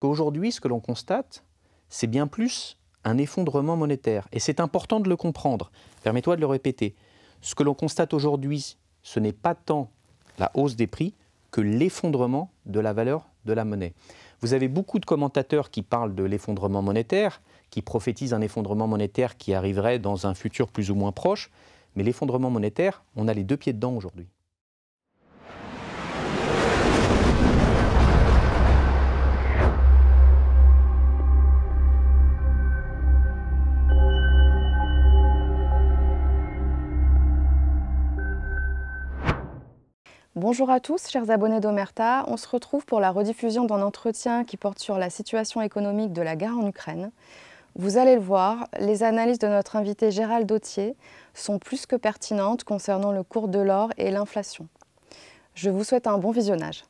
Aujourd'hui, ce que l'on constate, c'est bien plus un effondrement monétaire. Et c'est important de le comprendre. Permets-toi de le répéter. Ce que l'on constate aujourd'hui, ce n'est pas tant la hausse des prix que l'effondrement de la valeur de la monnaie. Vous avez beaucoup de commentateurs qui parlent de l'effondrement monétaire, qui prophétisent un effondrement monétaire qui arriverait dans un futur plus ou moins proche. Mais l'effondrement monétaire, on a les deux pieds dedans aujourd'hui. Bonjour à tous, chers abonnés d'Omerta. On se retrouve pour la rediffusion d'un entretien qui porte sur la situation économique de la guerre en Ukraine. Vous allez le voir, les analyses de notre invité Gérald Dauthier sont plus que pertinentes concernant le cours de l'or et l'inflation. Je vous souhaite un bon visionnage.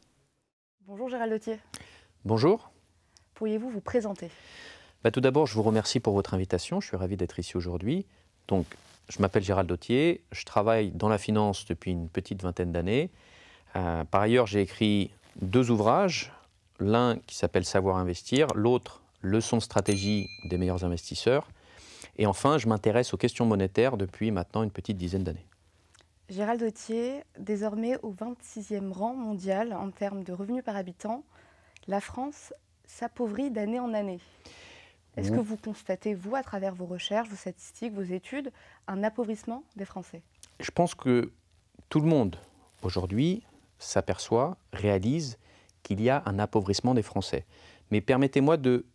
Bonjour Gérald Dauthier. Bonjour. Pourriez-vous vous présenter? Tout d'abord, je vous remercie pour votre invitation. Je suis ravi d'être ici aujourd'hui. Donc, je m'appelle Gérald Dauthier. Je travaille dans la finance depuis une petite vingtaine d'années. Par ailleurs, j'ai écrit deux ouvrages, l'un qui s'appelle Savoir investir, l'autre Leçons de stratégie des meilleurs investisseurs. Et enfin, je m'intéresse aux questions monétaires depuis maintenant une petite dizaine d'années. Gérald Dauthier, désormais au 26e rang mondial en termes de revenus par habitant, la France s'appauvrit d'année en année. Est-ce que vous constatez, vous, à travers vos recherches, vos statistiques, vos études, un appauvrissement des Français? Je pense que tout le monde, aujourd'hui, s'aperçoit, réalise qu'il y a un appauvrissement des Français. Mais permettez-moi de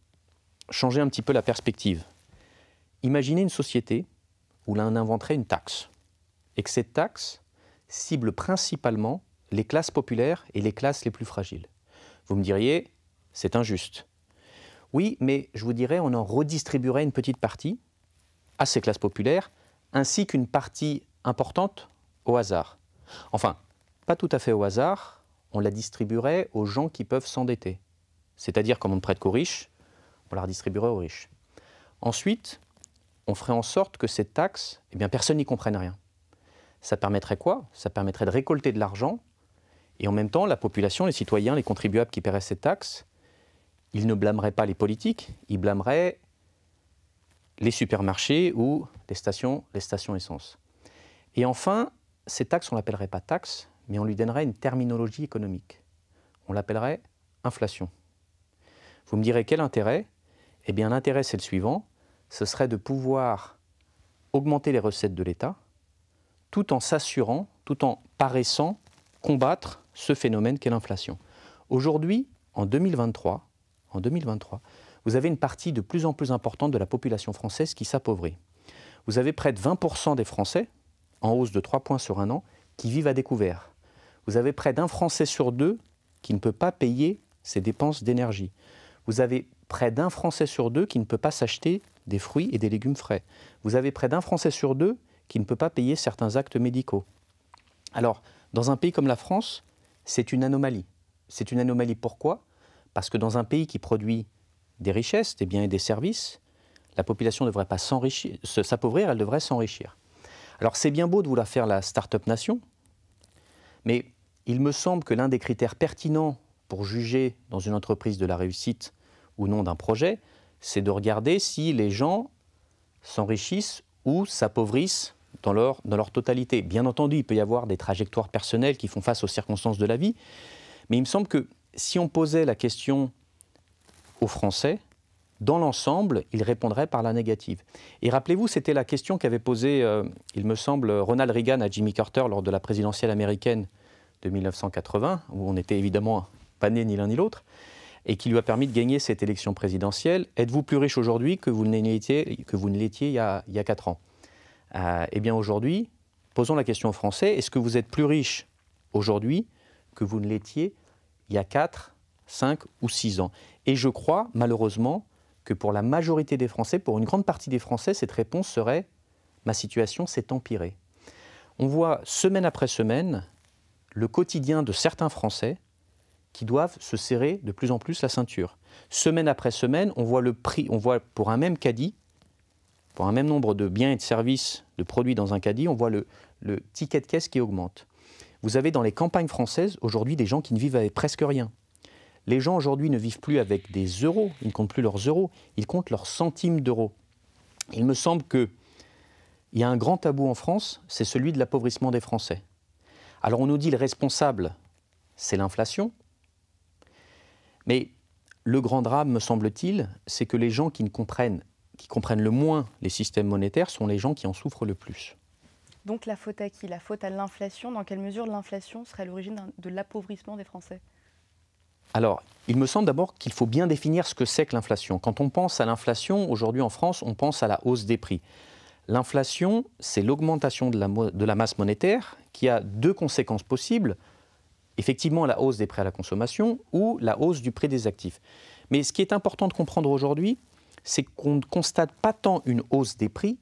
changer un petit peu la perspective. Imaginez une société où l'on inventerait une taxe et que cette taxe cible principalement les classes populaires et les classes les plus fragiles. Vous me diriez, c'est injuste. Oui, mais je vous dirais, on en redistribuerait une petite partie à ces classes populaires ainsi qu'une partie importante au hasard. Enfin, pas tout à fait au hasard, on la distribuerait aux gens qui peuvent s'endetter. C'est-à-dire, comme on ne prête qu'aux riches, on la redistribuerait aux riches. Ensuite, on ferait en sorte que cette taxe, personne n'y comprenne rien. Ça permettrait quoi? Ça permettrait de récolter de l'argent, et en même temps, la population, les citoyens, les contribuables qui paieraient cette taxe, ils ne blâmeraient pas les politiques, ils blâmeraient les supermarchés ou les stations essence. Et enfin, cette taxe, on ne l'appellerait pas taxe, mais on lui donnerait une terminologie économique. On l'appellerait inflation. Vous me direz quel intérêt? Eh bien, l'intérêt, c'est le suivant. Ce serait de pouvoir augmenter les recettes de l'État tout en s'assurant, tout en paraissant combattre ce phénomène qu'est l'inflation. Aujourd'hui, en 2023, vous avez une partie de plus en plus importante de la population française qui s'appauvrit. Vous avez près de 20% des Français, en hausse de 3 points sur un an, qui vivent à découvert. Vous avez près d'un Français sur deux qui ne peut pas payer ses dépenses d'énergie. Vous avez près d'un Français sur deux qui ne peut pas s'acheter des fruits et des légumes frais. Vous avez près d'un Français sur deux qui ne peut pas payer certains actes médicaux. Alors, dans un pays comme la France, c'est une anomalie. C'est une anomalie pourquoi? Parce que dans un pays qui produit des richesses, des biens et des services, la population ne devrait pas s'appauvrir, elle devrait s'enrichir. Alors c'est bien beau de vouloir faire la start-up nation, mais il me semble que l'un des critères pertinents pour juger dans une entreprise de la réussite ou non d'un projet, c'est de regarder si les gens s'enrichissent ou s'appauvrissent dans leur totalité. Bien entendu, il peut y avoir des trajectoires personnelles qui font face aux circonstances de la vie, mais il me semble que si on posait la question aux Français, dans l'ensemble, ils répondraient par la négative. Et rappelez-vous, c'était la question qu'avait posée, il me semble, Ronald Reagan à Jimmy Carter lors de la présidentielle américaine de 1980, où on n'était évidemment pas nés ni l'un ni l'autre, et qui lui a permis de gagner cette élection présidentielle. Êtes-vous plus riche aujourd'hui que vous ne l'étiez il y a 4 ans? Eh bien aujourd'hui, posons la question aux Français, est-ce que vous êtes plus riche aujourd'hui que vous ne l'étiez il y a 4, 5 ou 6 ans? Et je crois, malheureusement, que pour la majorité des Français, pour une grande partie des Français, cette réponse serait « ma situation s'est empirée ». On voit semaine après semaine le quotidien de certains Français qui doivent se serrer de plus en plus la ceinture. Semaine après semaine, on voit le prix, on voit pour un même caddie, pour un même nombre de biens et de services, de produits dans un caddie, on voit le ticket de caisse qui augmente. Vous avez dans les campagnes françaises aujourd'hui des gens qui ne vivent avec presque rien. Les gens aujourd'hui ne vivent plus avec des euros, ils ne comptent plus leurs euros, ils comptent leurs centimes d'euros. Il me semble qu'il y a un grand tabou en France, c'est celui de l'appauvrissement des Français. Alors on nous dit le responsable, c'est l'inflation, mais le grand drame, me semble-t-il, c'est que les gens qui comprennent le moins les systèmes monétaires sont les gens qui en souffrent le plus. Donc la faute à qui? La faute à l'inflation? Dans quelle mesure l'inflation serait à l'origine de l'appauvrissement des Français? Alors, il me semble d'abord qu'il faut bien définir ce que c'est que l'inflation. Quand on pense à l'inflation, aujourd'hui en France, on pense à la hausse des prix. L'inflation, c'est l'augmentation de la masse monétaire qui a deux conséquences possibles. Effectivement, la hausse des prix à la consommation ou la hausse du prix des actifs. Mais ce qui est important de comprendre aujourd'hui, c'est qu'on ne constate pas tant une hausse des prix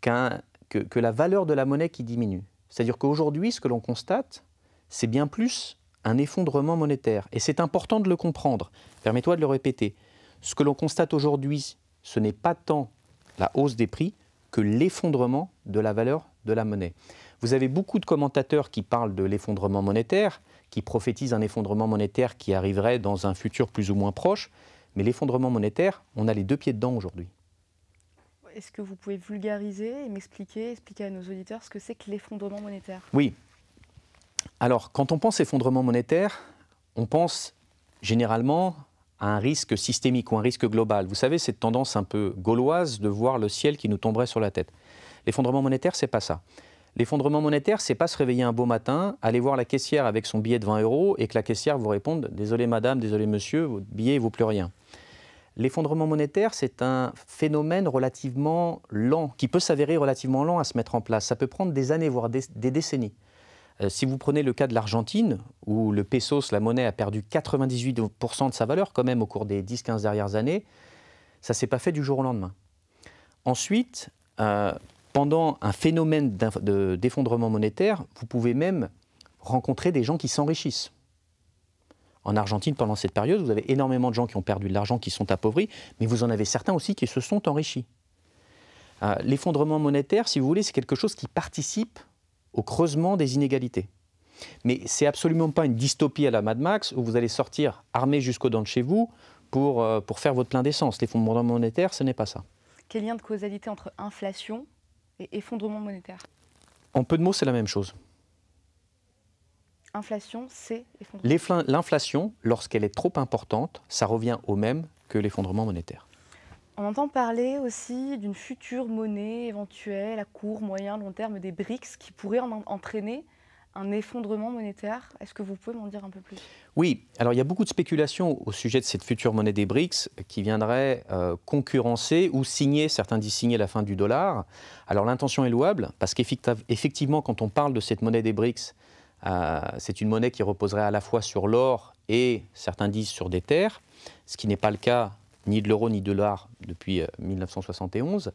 que la valeur de la monnaie qui diminue. C'est-à-dire qu'aujourd'hui, ce que l'on constate, c'est bien plus un effondrement monétaire. Et c'est important de le comprendre. Permets-toi de le répéter. Ce que l'on constate aujourd'hui, ce n'est pas tant la hausse des prix que l'effondrement de la valeur de la monnaie. Vous avez beaucoup de commentateurs qui parlent de l'effondrement monétaire, qui prophétisent un effondrement monétaire qui arriverait dans un futur plus ou moins proche. Mais l'effondrement monétaire, on a les deux pieds dedans aujourd'hui. Est-ce que vous pouvez vulgariser et expliquer à nos auditeurs ce que c'est que l'effondrement monétaire? Oui. Alors, quand on pense effondrement monétaire, on pense généralement à un risque systémique ou un risque global. Vous savez, cette tendance un peu gauloise de voir le ciel qui nous tomberait sur la tête. L'effondrement monétaire, c'est pas ça. L'effondrement monétaire, c'est pas se réveiller un beau matin, aller voir la caissière avec son billet de 20 € et que la caissière vous réponde « Désolé madame, désolé monsieur, votre billet ne vaut plus rien ». L'effondrement monétaire, c'est un phénomène relativement lent, qui peut s'avérer relativement lent à se mettre en place. Ça peut prendre des années, voire des décennies. Si vous prenez le cas de l'Argentine, où le pesos, la monnaie, a perdu 98% de sa valeur quand même au cours des 10-15 dernières années, ça ne s'est pas fait du jour au lendemain. Ensuite, pendant un phénomène d'effondrement monétaire, vous pouvez même rencontrer des gens qui s'enrichissent. En Argentine, pendant cette période, vous avez énormément de gens qui ont perdu de l'argent, qui sont appauvris, mais vous en avez certains aussi qui se sont enrichis. L'effondrement monétaire, si vous voulez, c'est quelque chose qui participe au creusement des inégalités. Mais ce n'est absolument pas une dystopie à la Mad Max où vous allez sortir armé jusqu'aux dents de chez vous pour faire votre plein d'essence. L'effondrement monétaire, ce n'est pas ça. Quel lien de causalité entre inflation et effondrement monétaire? En peu de mots, c'est la même chose. Inflation, c'est effondrement. L'inflation, lorsqu'elle est trop importante, ça revient au même que l'effondrement monétaire. On entend parler aussi d'une future monnaie éventuelle à court, moyen, long terme, des BRICS, qui pourrait entraîner un effondrement monétaire. Est-ce que vous pouvez m'en dire un peu plus? Oui, alors il y a beaucoup de spéculations au sujet de cette future monnaie des BRICS qui viendrait concurrencer ou signer, certains disent signer la fin du dollar. Alors l'intention est louable parce qu'effectivement quand on parle de cette monnaie des BRICS, c'est une monnaie qui reposerait à la fois sur l'or et certains disent sur des terres, ce qui n'est pas le cas ni de l'euro ni de l'art depuis 1971.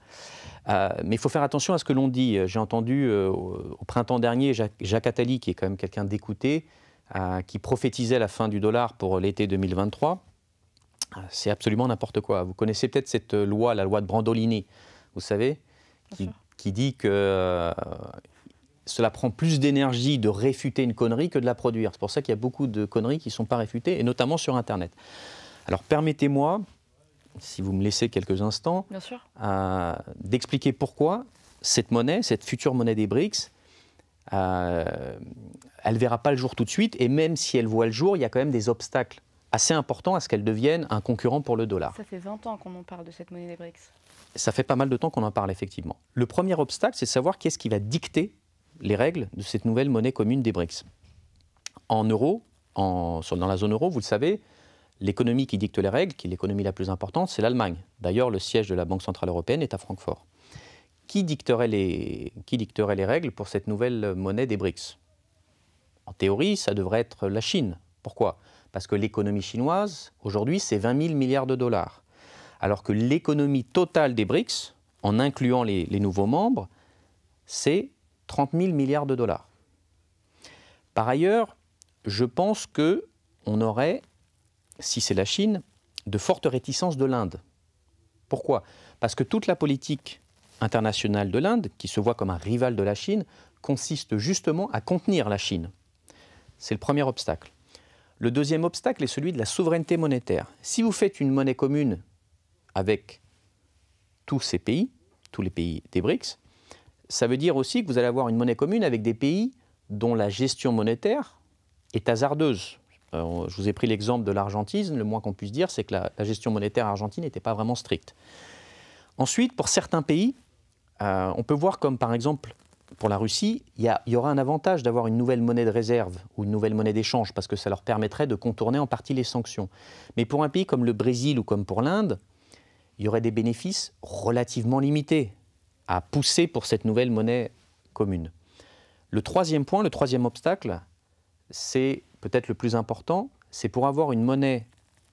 Mais il faut faire attention à ce que l'on dit. J'ai entendu au printemps dernier Jacques Attali, qui est quand même quelqu'un d'écouté, qui prophétisait la fin du dollar pour l'été 2023. C'est absolument n'importe quoi. Vous connaissez peut-être cette loi, la loi de Brandolini, vous savez, qui dit que cela prend plus d'énergie de réfuter une connerie que de la produire. C'est pour ça qu'il y a beaucoup de conneries qui ne sont pas réfutées, et notamment sur Internet. Alors permettez-moi, si vous me laissez quelques instants, d'expliquer pourquoi cette monnaie, cette future monnaie des BRICS, elle ne verra pas le jour tout de suite, et même si elle voit le jour, il y a quand même des obstacles assez importants à ce qu'elle devienne un concurrent pour le dollar. Ça fait 20 ans qu'on en parle de cette monnaie des BRICS. Ça fait pas mal de temps qu'on en parle, effectivement. Le premier obstacle, c'est de savoir qui est-ce qui va dicter les règles de cette nouvelle monnaie commune des BRICS. En euro, dans la zone euro, vous le savez, l'économie qui dicte les règles, qui est l'économie la plus importante, c'est l'Allemagne. D'ailleurs, le siège de la Banque centrale européenne est à Francfort. Qui dicterait les règles pour cette nouvelle monnaie des BRICS? En théorie, ça devrait être la Chine. Pourquoi? Parce que l'économie chinoise, aujourd'hui, c'est 20 000 milliards de dollars. Alors que l'économie totale des BRICS, en incluant les nouveaux membres, c'est 30 000 milliards de dollars. Par ailleurs, je pense qu'on aurait, si c'est la Chine, de fortes réticences de l'Inde. Pourquoi? Parce que toute la politique internationale de l'Inde, qui se voit comme un rival de la Chine, consiste justement à contenir la Chine. C'est le premier obstacle. Le deuxième obstacle est celui de la souveraineté monétaire. Si vous faites une monnaie commune avec tous ces pays, tous les pays des BRICS, ça veut dire aussi que vous allez avoir une monnaie commune avec des pays dont la gestion monétaire est hasardeuse. Je vous ai pris l'exemple de l'Argentine. Le moins qu'on puisse dire, c'est que la gestion monétaire argentine n'était pas vraiment stricte. Ensuite, pour certains pays, on peut voir comme par exemple pour la Russie, il y aura un avantage d'avoir une nouvelle monnaie de réserve ou une nouvelle monnaie d'échange parce que ça leur permettrait de contourner en partie les sanctions. Mais pour un pays comme le Brésil ou comme pour l'Inde, il y aurait des bénéfices relativement limités à pousser pour cette nouvelle monnaie commune. Le troisième point, le troisième obstacle, c'est peut-être le plus important, c'est pour avoir une monnaie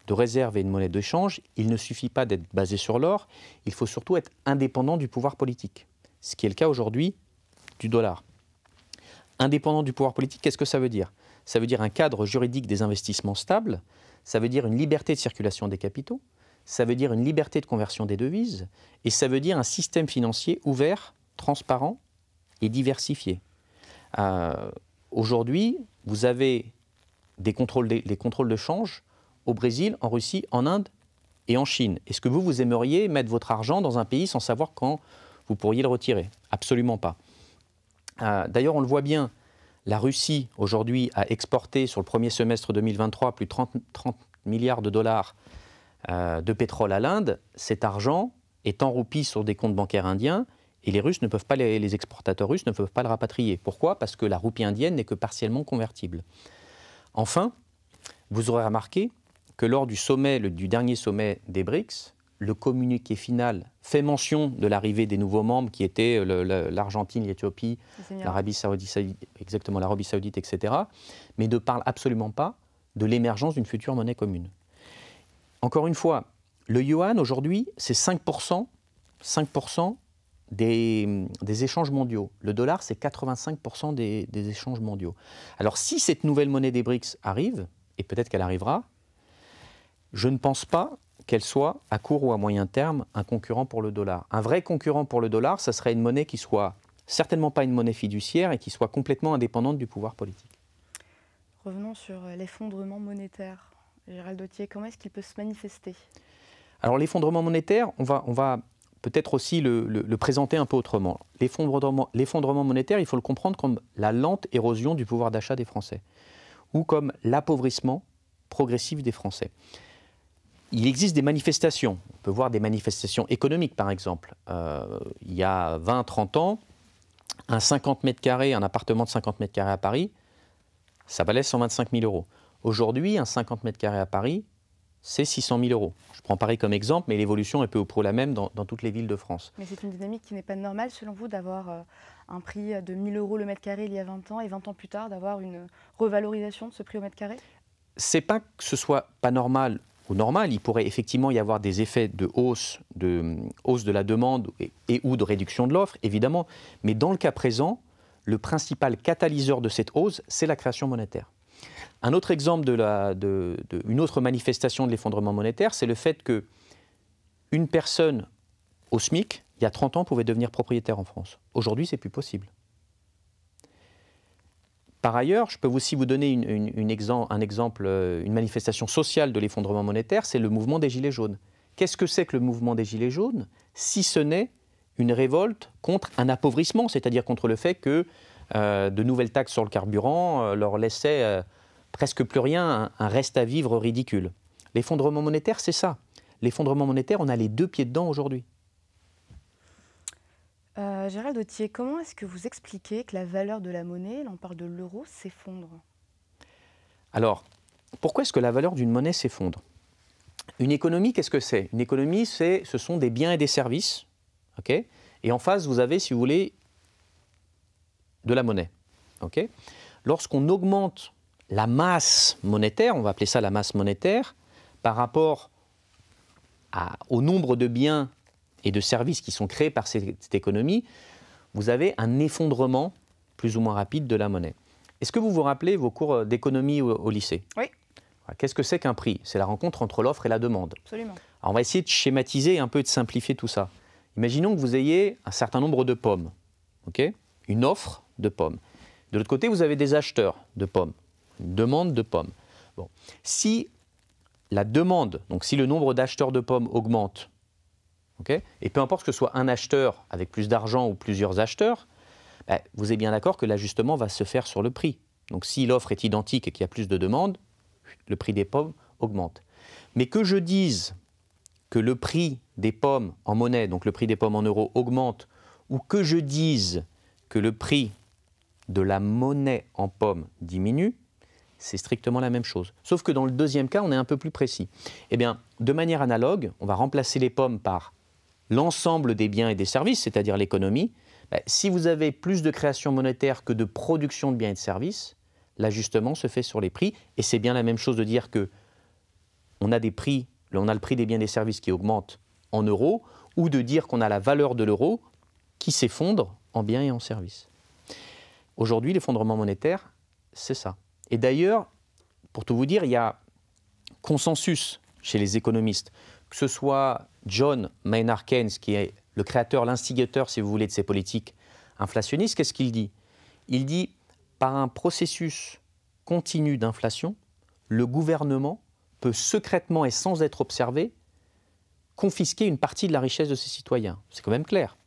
de réserve et une monnaie d'échange, il ne suffit pas d'être basé sur l'or, il faut surtout être indépendant du pouvoir politique. Ce qui est le cas aujourd'hui du dollar. Indépendant du pouvoir politique, qu'est-ce que ça veut dire? Ça veut dire un cadre juridique des investissements stable, ça veut dire une liberté de circulation des capitaux, ça veut dire une liberté de conversion des devises, et ça veut dire un système financier ouvert, transparent et diversifié. Aujourd'hui, vous avez des contrôles de change au Brésil, en Russie, en Inde et en Chine. Est-ce que vous aimeriez mettre votre argent dans un pays sans savoir quand vous pourriez le retirer? Absolument pas. D'ailleurs, on le voit bien, la Russie, aujourd'hui, a exporté sur le premier semestre 2023 plus de 30 milliards de dollars de pétrole à l'Inde. Cet argent est en roupies sur des comptes bancaires indiens et les Russes ne peuvent pas, les exportateurs russes ne peuvent pas le rapatrier. Pourquoi? Parce que la roupie indienne n'est que partiellement convertible. Enfin, vous aurez remarqué que lors du dernier sommet des BRICS, le communiqué final fait mention de l'arrivée des nouveaux membres qui étaient l'Argentine, l'Éthiopie, l'Arabie Saoudite, exactement, l'Arabie Saoudite, etc., mais ne parle absolument pas de l'émergence d'une future monnaie commune. Encore une fois, le yuan aujourd'hui, c'est 5% des échanges mondiaux. Le dollar, c'est 85% des échanges mondiaux. Alors si cette nouvelle monnaie des BRICS arrive, et peut-être qu'elle arrivera, je ne pense pas qu'elle soit, à court ou à moyen terme, un concurrent pour le dollar. Un vrai concurrent pour le dollar, ça serait une monnaie qui soit certainement pas une monnaie fiduciaire et qui soit complètement indépendante du pouvoir politique. Revenons sur l'effondrement monétaire. Gérald Dauthier, comment est-ce qu'il peut se manifester? Alors l'effondrement monétaire, on va peut-être aussi le présenter un peu autrement. L'effondrement monétaire, il faut le comprendre comme la lente érosion du pouvoir d'achat des Français ou comme l'appauvrissement progressif des Français. Il existe des manifestations. On peut voir des manifestations économiques, par exemple. Il y a 20-30 ans, un 50 mètres carrés, un appartement de 50 mètres carrés à Paris, ça valait 125 000 euros. Aujourd'hui, un 50 mètres carrés à Paris, c'est 600 000 euros. Je prends Paris comme exemple, mais l'évolution est peu ou prou la même dans toutes les villes de France. Mais c'est une dynamique qui n'est pas normale, selon vous, d'avoir un prix de 1 000 euros le mètre carré il y a 20 ans et 20 ans plus tard, d'avoir une revalorisation de ce prix au mètre carré? C'est pas que ce soit pas normal ou normal, il pourrait effectivement y avoir des effets de hausse de la demande et ou de réduction de l'offre, évidemment. Mais dans le cas présent, le principal catalyseur de cette hausse, c'est la création monétaire. Un autre exemple une autre manifestation de l'effondrement monétaire, c'est le fait qu'une personne au SMIC, il y a 30 ans, pouvait devenir propriétaire en France. Aujourd'hui, ce n'est plus possible. Par ailleurs, je peux aussi vous donner une manifestation sociale de l'effondrement monétaire, c'est le mouvement des Gilets jaunes. Qu'est-ce que c'est que le mouvement des Gilets jaunes, si ce n'est une révolte contre un appauvrissement, c'est-à-dire contre le fait que de nouvelles taxes sur le carburant leur laissaient presque plus rien, un reste à vivre ridicule. L'effondrement monétaire, c'est ça. L'effondrement monétaire, on a les deux pieds dedans aujourd'hui. Gérald Dauthier, comment est-ce que vous expliquez que la valeur de la monnaie, là on parle de l'euro, s'effondre? Alors, pourquoi est-ce que la valeur d'une monnaie s'effondre? Une économie, qu'est-ce que c'est? Une économie, ce sont des biens et des services. Okay, et en face, vous avez, si vous voulez, de la monnaie. Okay, lorsqu'on augmente la masse monétaire, on va appeler ça la masse monétaire, par rapport au nombre de biens et de services qui sont créés par cette économie, vous avez un effondrement plus ou moins rapide de la monnaie. Est-ce que vous vous rappelez vos cours d'économie au lycée? Oui. Qu'est-ce que c'est qu'un prix? C'est la rencontre entre l'offre et la demande. Absolument. Alors on va essayer de schématiser et un peu de simplifier tout ça. Imaginons que vous ayez un certain nombre de pommes, okay, une offre de pommes. De l'autre côté, vous avez des acheteurs de pommes, une demande de pommes. Bon. Si la demande, donc si le nombre d'acheteurs de pommes augmente, okay, et peu importe que ce soit un acheteur avec plus d'argent ou plusieurs acheteurs, ben, vous êtes bien d'accord que l'ajustement va se faire sur le prix. Donc si l'offre est identique et qu'il y a plus de demandes, le prix des pommes augmente. Mais que je dise que le prix des pommes en monnaie, donc le prix des pommes en euros, augmente, ou que je dise que le prix de la monnaie en pommes diminue, c'est strictement la même chose. Sauf que dans le deuxième cas, on est un peu plus précis. Eh bien, de manière analogue, on va remplacer les pommes par l'ensemble des biens et des services, c'est-à-dire l'économie. Ben, si vous avez plus de création monétaire que de production de biens et de services, l'ajustement se fait sur les prix. Et c'est bien la même chose de dire que on a le prix des biens et des services qui augmente en euros, ou de dire qu'on a la valeur de l'euro qui s'effondre en biens et en services. Aujourd'hui, l'effondrement monétaire, c'est ça. Et d'ailleurs, pour tout vous dire, il y a consensus chez les économistes, que ce soit John Maynard Keynes, qui est le créateur, l'instigateur, si vous voulez, de ces politiques inflationnistes. Qu'est-ce qu'il dit? Il dit, par un processus continu d'inflation, le gouvernement peut secrètement et sans être observé confisquer une partie de la richesse de ses citoyens. C'est quand même clair.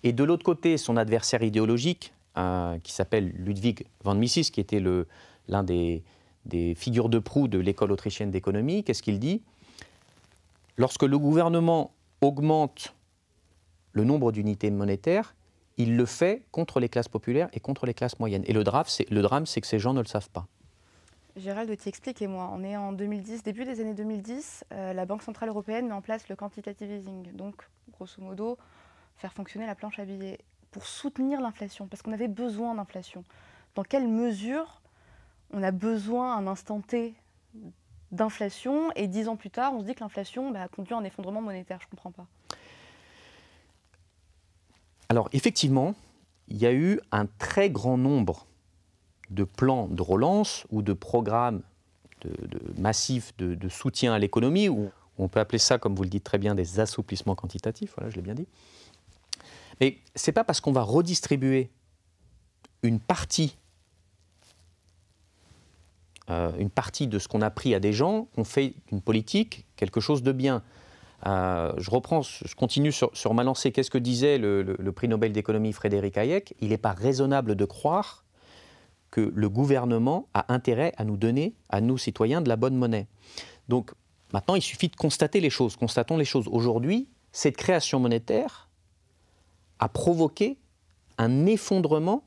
Et de l'autre côté, son adversaire idéologique, qui s'appelle Ludwig von Mises, qui était l'un des figures de proue de l'école autrichienne d'économie, qu'est-ce qu'il dit? Lorsque le gouvernement augmente le nombre d'unités monétaires, il le fait contre les classes populaires et contre les classes moyennes. Et le drame, c'est que ces gens ne le savent pas. Gérald Dauthier, expliquez-moi. On est en 2010, début des années 2010, la Banque Centrale Européenne met en place le quantitative easing. Donc, grosso modo, faire fonctionner la planche à billets pour soutenir l'inflation, parce qu'on avait besoin d'inflation. Dans quelle mesure on a besoin, à un instant T, d'inflation, et 10 ans plus tard, on se dit que l'inflation a conduit à un effondrement monétaire? Je ne comprends pas. Alors, effectivement, il y a eu un très grand nombre de plans de relance ou de programmes massifs de soutien à l'économie, ou on peut appeler ça, comme vous le dites très bien, des assouplissements quantitatifs, voilà, je l'ai bien dit. Mais ce n'est pas parce qu'on va redistribuer une partie de ce qu'on a pris à des gens qu'on fait une politique, quelque chose de bien. Je continue sur ma lancée. Qu'est-ce que disait le prix Nobel d'économie Frédéric Hayek? Il n'est pas raisonnable de croire que le gouvernement a intérêt à nous donner, à nous citoyens, de la bonne monnaie. Donc maintenant, il suffit de constater les choses. Constatons les choses. Aujourd'hui, cette création monétaire a provoqué un effondrement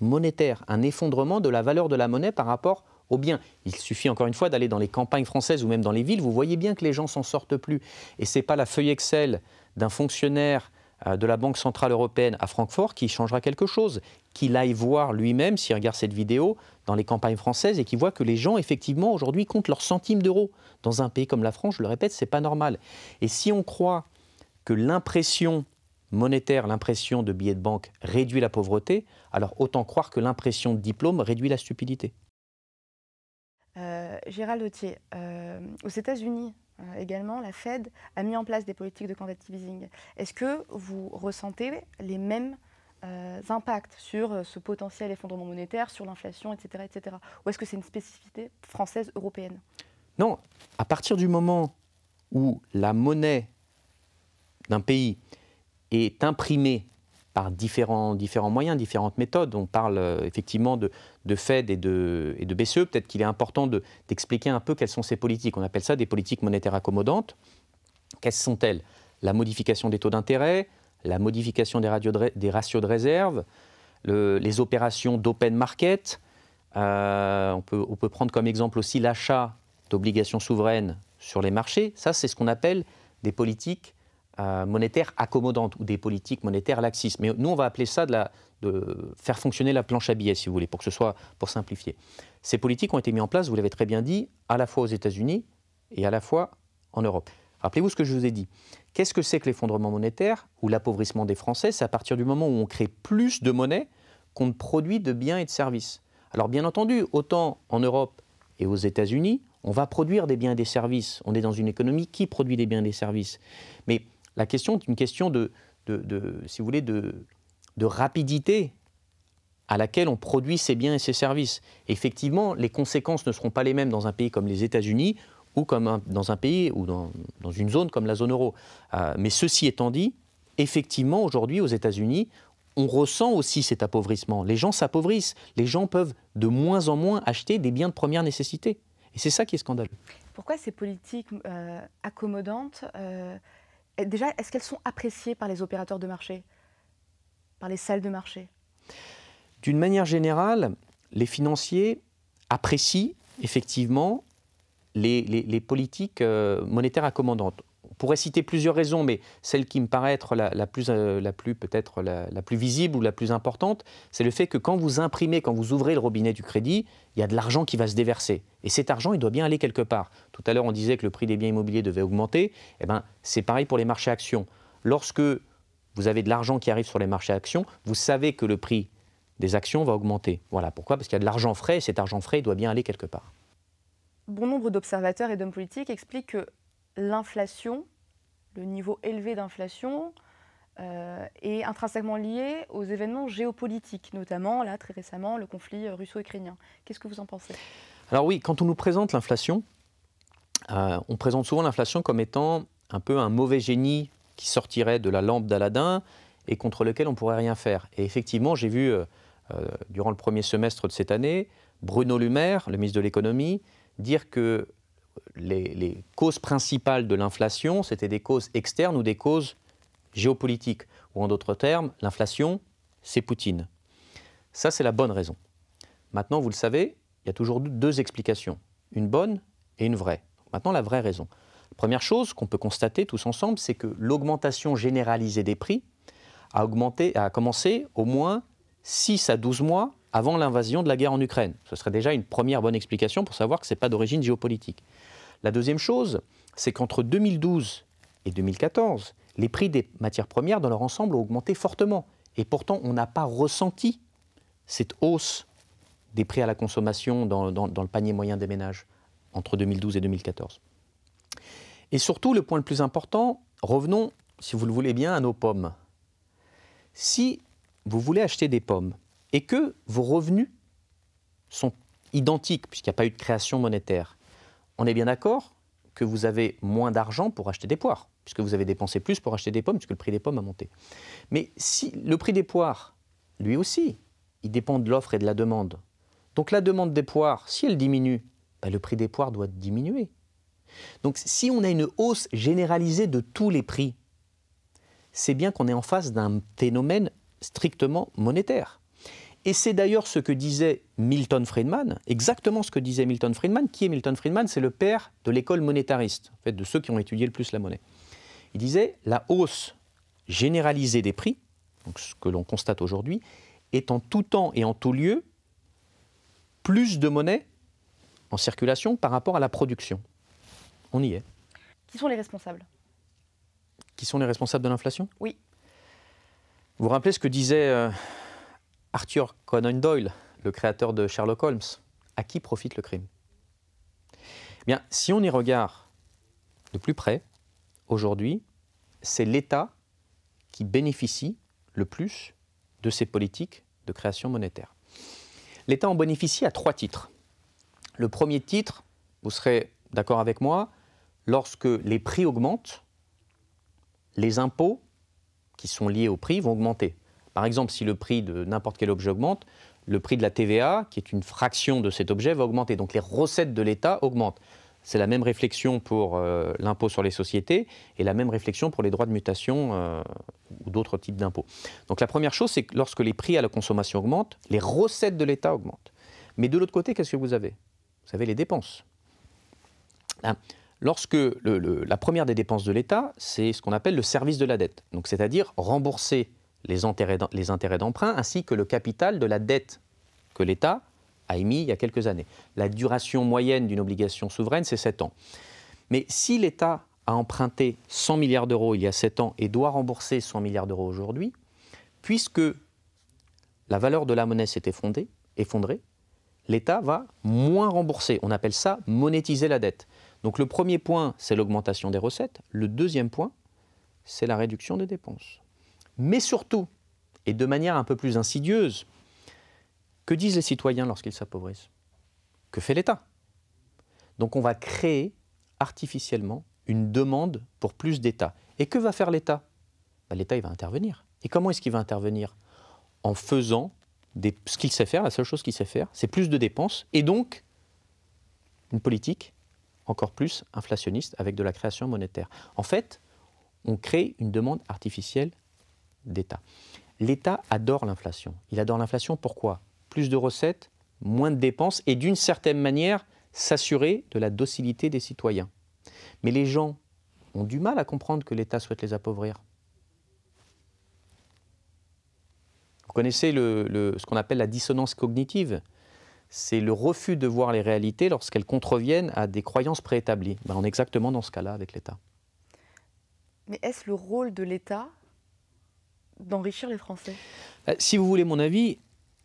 monétaire, un effondrement de la valeur de la monnaie par rapport aux biens. Il suffit encore une fois d'aller dans les campagnes françaises ou même dans les villes, vous voyez bien que les gens s'en sortent plus. Et ce n'est pas la feuille Excel d'un fonctionnaire de la Banque Centrale Européenne à Francfort qui changera quelque chose. Qu'il aille voir lui-même, s'il regarde cette vidéo, dans les campagnes françaises et qu'il voit que les gens, effectivement, aujourd'hui, comptent leurs centimes d'euros. Dans un pays comme la France, je le répète, ce n'est pas normal. Et si on croit que l'impression monétaire, l'impression de billets de banque réduit la pauvreté, alors autant croire que l'impression de diplôme réduit la stupidité. Gérald Dauthier, aux États-Unis également, la Fed a mis en place des politiques de quantitative easing. Est-ce que vous ressentez les mêmes impacts sur ce potentiel effondrement monétaire, sur l'inflation, etc., etc. Ou est-ce que c'est une spécificité française, européenne? Non, à partir du moment où la monnaie d'un pays est imprimée par différents moyens, différentes méthodes. On parle effectivement de Fed et de BCE. Peut-être qu'il est important d'expliquer un peu quelles sont ces politiques. On appelle ça des politiques monétaires accommodantes. Quelles sont-elles? La modification des taux d'intérêt, la modification des ratios de réserve, les opérations d'open market. On peut prendre comme exemple aussi l'achat d'obligations souveraines sur les marchés. Ça, c'est ce qu'on appelle des politiques monétaires accommodantes ou des politiques monétaires laxistes. Mais nous, on va appeler ça de faire fonctionner la planche à billets, si vous voulez, pour simplifier. Ces politiques ont été mises en place, vous l'avez très bien dit, à la fois aux États-Unis et à la fois en Europe. Rappelez-vous ce que je vous ai dit. Qu'est-ce que c'est que l'effondrement monétaire ou l'appauvrissement des Français? C'est à partir du moment où on crée plus de monnaie qu'on ne produit de biens et de services. Alors bien entendu, autant en Europe et aux États-Unis, on va produire des biens et des services. On est dans une économie qui produit des biens et des services. Mais la question est une question si vous voulez, de rapidité à laquelle on produit ses biens et ses services. Effectivement, les conséquences ne seront pas les mêmes dans un pays comme les États-Unis ou dans un pays ou dans une zone comme la zone euro. Mais ceci étant dit, effectivement, aujourd'hui, aux États-Unis, on ressent aussi cet appauvrissement. Les gens s'appauvrissent. Les gens peuvent de moins en moins acheter des biens de première nécessité. Et c'est ça qui est scandaleux. Pourquoi ces politiques accommodantes, déjà, est-ce qu'elles sont appréciées par les opérateurs de marché, par les salles de marché? D'une manière générale, les financiers apprécient effectivement les politiques monétaires accommodantes. On pourrait citer plusieurs raisons, mais celle qui me paraît être la plus visible ou la plus importante, c'est le fait que quand vous imprimez, quand vous ouvrez le robinet du crédit, il y a de l'argent qui va se déverser. Et cet argent, il doit bien aller quelque part. Tout à l'heure, on disait que le prix des biens immobiliers devait augmenter. Eh bien, c'est pareil pour les marchés actions. Lorsque vous avez de l'argent qui arrive sur les marchés actions, vous savez que le prix des actions va augmenter. Voilà. Pourquoi? Parce qu'il y a de l'argent frais, et cet argent frais, il doit bien aller quelque part. Bon nombre d'observateurs et d'hommes politiques expliquent que l'inflation, le niveau élevé d'inflation, est intrinsèquement lié aux événements géopolitiques, notamment, là, très récemment, le conflit russo-ukrainien. Qu'est-ce que vous en pensez? Alors oui, quand on nous présente l'inflation, on présente souvent l'inflation comme étant un peu un mauvais génie qui sortirait de la lampe d'Aladin et contre lequel on ne pourrait rien faire. Et effectivement, j'ai vu, durant le premier semestre de cette année, Bruno Le Maire, le ministre de l'économie, dire que les causes principales de l'inflation, c'était des causes externes ou des causes géopolitiques. Ou en d'autres termes, l'inflation, c'est Poutine. Ça, c'est la bonne raison. Maintenant, vous le savez, il y a toujours deux explications, une bonne et une vraie. Maintenant, la vraie raison. La première chose qu'on peut constater tous ensemble, c'est que l'augmentation généralisée des prix a commencé au moins 6 à 12 mois avant l'invasion de la guerre en Ukraine. Ce serait déjà une première bonne explication pour savoir que ce n'est pas d'origine géopolitique. La deuxième chose, c'est qu'entre 2012 et 2014, les prix des matières premières dans leur ensemble ont augmenté fortement. Et pourtant, on n'a pas ressenti cette hausse des prix à la consommation dans le panier moyen des ménages entre 2012 et 2014. Et surtout, le point le plus important, revenons, si vous le voulez bien, à nos pommes. Si vous voulez acheter des pommes et que vos revenus sont identiques, puisqu'il n'y a pas eu de création monétaire, on est bien d'accord que vous avez moins d'argent pour acheter des poires, puisque vous avez dépensé plus pour acheter des pommes, puisque le prix des pommes a monté. Mais si le prix des poires, lui aussi, il dépend de l'offre et de la demande. Donc la demande des poires, si elle diminue, le prix des poires doit diminuer. Donc si on a une hausse généralisée de tous les prix, c'est bien qu'on est en face d'un phénomène strictement monétaire. Et c'est d'ailleurs ce que disait Milton Friedman, exactement ce que disait Milton Friedman. Qui est Milton Friedman? C'est le père de l'école monétariste, en fait, de ceux qui ont étudié le plus la monnaie. Il disait la hausse généralisée des prix, donc ce que l'on constate aujourd'hui, est en tout temps et en tout lieu plus de monnaie en circulation par rapport à la production. On y est. Qui sont les responsables? Qui sont les responsables de l'inflation? Oui. Vous vous rappelez ce que disait Arthur Conan Doyle, le créateur de Sherlock Holmes? À qui profite le crime? Eh bien, si on y regarde de plus près, aujourd'hui, c'est l'État qui bénéficie le plus de ces politiques de création monétaire. L'État en bénéficie à 3 titres. Le premier titre, vous serez d'accord avec moi, lorsque les prix augmentent, les impôts qui sont liés au prix vont augmenter. Par exemple, si le prix de n'importe quel objet augmente, le prix de la TVA, qui est une fraction de cet objet, va augmenter. Donc les recettes de l'État augmentent. C'est la même réflexion pour l'impôt sur les sociétés et la même réflexion pour les droits de mutation ou d'autres types d'impôts. Donc la première chose, c'est que lorsque les prix à la consommation augmentent, les recettes de l'État augmentent. Mais de l'autre côté, qu'est-ce que vous avez? Vous avez les dépenses. Lorsque la première des dépenses de l'État, c'est ce qu'on appelle le service de la dette. Donc c'est-à-dire rembourser les intérêts d'emprunt ainsi que le capital de la dette que l'État a émis il y a quelques années. La duration moyenne d'une obligation souveraine, c'est 7 ans. Mais si l'État a emprunté 100 milliards d'euros il y a 7 ans et doit rembourser 100 milliards d'euros aujourd'hui, puisque la valeur de la monnaie s'est effondrée, l'État va moins rembourser. On appelle ça monétiser la dette. Donc le premier point, c'est l'augmentation des recettes. Le deuxième point, c'est la réduction des dépenses. Mais surtout, et de manière un peu plus insidieuse, Que disent les citoyens lorsqu'ils s'appauvrissent? Que fait l'État? Donc on va créer artificiellement une demande pour plus d'État. Et que va faire l'État? L'État, il va intervenir. Et comment est-ce qu'il va intervenir? En faisant ce qu'il sait faire, la seule chose qu'il sait faire, c'est plus de dépenses, et donc une politique encore plus inflationniste avec de la création monétaire. En fait, on crée une demande artificielle d'État. L'État adore l'inflation. Il adore l'inflation, pourquoi? Plus de recettes, moins de dépenses, et d'une certaine manière, s'assurer de la docilité des citoyens. Mais les gens ont du mal à comprendre que l'État souhaite les appauvrir. Vous connaissez ce qu'on appelle la dissonance cognitive. C'est le refus de voir les réalités lorsqu'elles contreviennent à des croyances préétablies. On est exactement dans ce cas-là avec l'État. Mais est-ce le rôle de l'État d'enrichir les Français? Si vous voulez mon avis,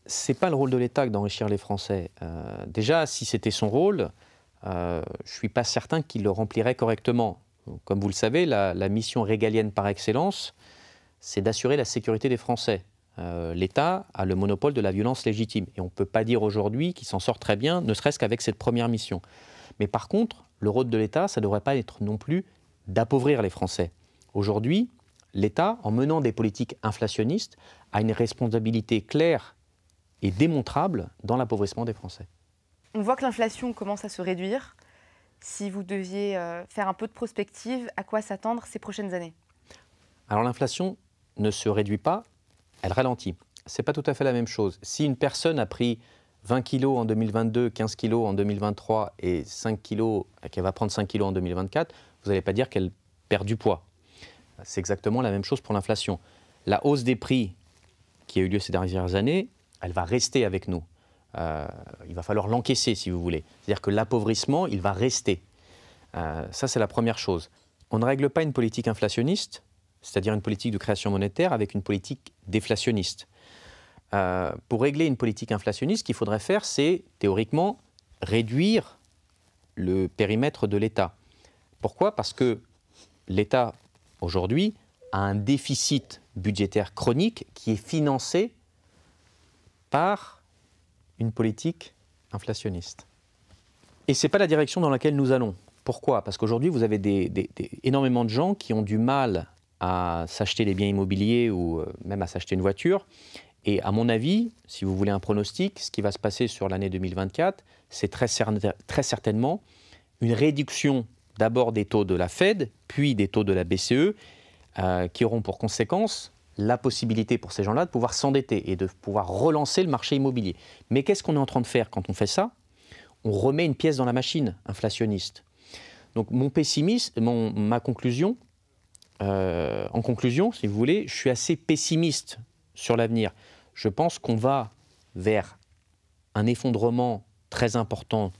ce n'est pas le rôle de l'État d'enrichir les Français. Déjà, si c'était son rôle, je ne suis pas certain qu'il le remplirait correctement. Comme vous le savez, la mission régalienne par excellence, c'est d'assurer la sécurité des Français. L'État a le monopole de la violence légitime. Et on ne peut pas dire aujourd'hui qu'il s'en sort très bien, ne serait-ce qu'avec cette première mission. Mais par contre, le rôle de l'État, ça ne devrait pas être non plus d'appauvrir les Français. Aujourd'hui, l'État, en menant des politiques inflationnistes, a une responsabilité claire et démontrable dans l'appauvrissement des Français. On voit que l'inflation commence à se réduire. Si vous deviez faire un peu de prospective, à quoi s'attendre ces prochaines années? Alors l'inflation ne se réduit pas, elle ralentit. Ce n'est pas tout à fait la même chose. Si une personne a pris 20 kilos en 2022, 15 kilos en 2023 et 5 kilos, qu'elle va prendre 5 kilos en 2024, vous n'allez pas dire qu'elle perd du poids. C'est exactement la même chose pour l'inflation. La hausse des prix qui a eu lieu ces dernières années, elle va rester avec nous. Il va falloir l'encaisser, si vous voulez. C'est-à-dire que l'appauvrissement, il va rester. Ça, c'est la première chose. On ne règle pas une politique inflationniste, c'est-à-dire une politique de création monétaire, avec une politique déflationniste. Pour régler une politique inflationniste, ce qu'il faudrait faire, c'est, théoriquement, réduire le périmètre de l'État. Pourquoi? Parce que l'État, aujourd'hui, a un déficit budgétaire chronique qui est financé par une politique inflationniste. Et ce n'est pas la direction dans laquelle nous allons. Pourquoi? Parce qu'aujourd'hui, vous avez énormément de gens qui ont du mal à s'acheter des biens immobiliers ou même à s'acheter une voiture. Et à mon avis, si vous voulez un pronostic, ce qui va se passer sur l'année 2024, c'est très certainement une réduction d'abord des taux de la Fed, puis des taux de la BCE, qui auront pour conséquence la possibilité pour ces gens-là de pouvoir s'endetter et de pouvoir relancer le marché immobilier. Mais qu'est-ce qu'on est en train de faire quand on fait ça? On remet une pièce dans la machine inflationniste. Donc ma conclusion, en conclusion, si vous voulez, je suis assez pessimiste sur l'avenir. Je pense qu'on va vers un effondrement très important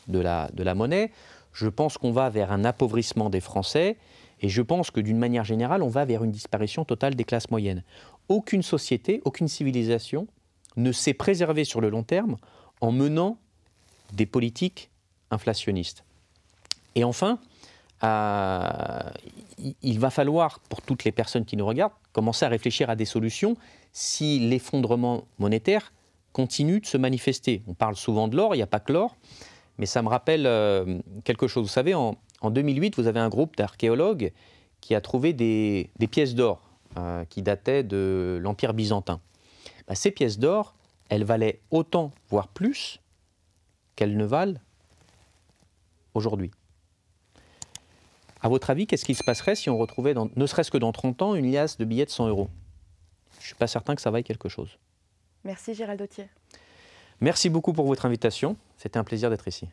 de la monnaie. Je pense qu'on va vers un appauvrissement des Français. Et je pense que d'une manière générale, on va vers une disparition totale des classes moyennes. Aucune société, aucune civilisation ne s'est préservée sur le long terme en menant des politiques inflationnistes. Et enfin, il va falloir, pour toutes les personnes qui nous regardent, commencer à réfléchir à des solutions si l'effondrement monétaire continue de se manifester. On parle souvent de l'or, il n'y a pas que l'or, mais ça me rappelle quelque chose. Vous savez, en 2008, vous avez un groupe d'archéologues qui a trouvé des pièces d'or qui dataient de l'Empire byzantin. Ces pièces d'or, elles valaient autant, voire plus, qu'elles ne valent aujourd'hui. À votre avis, qu'est-ce qui se passerait si on retrouvait, ne serait-ce que dans 30 ans, une liasse de billets de 100 €? Je ne suis pas certain que ça vaille quelque chose. Merci Gérald Dauthier. Merci beaucoup pour votre invitation. C'était un plaisir d'être ici.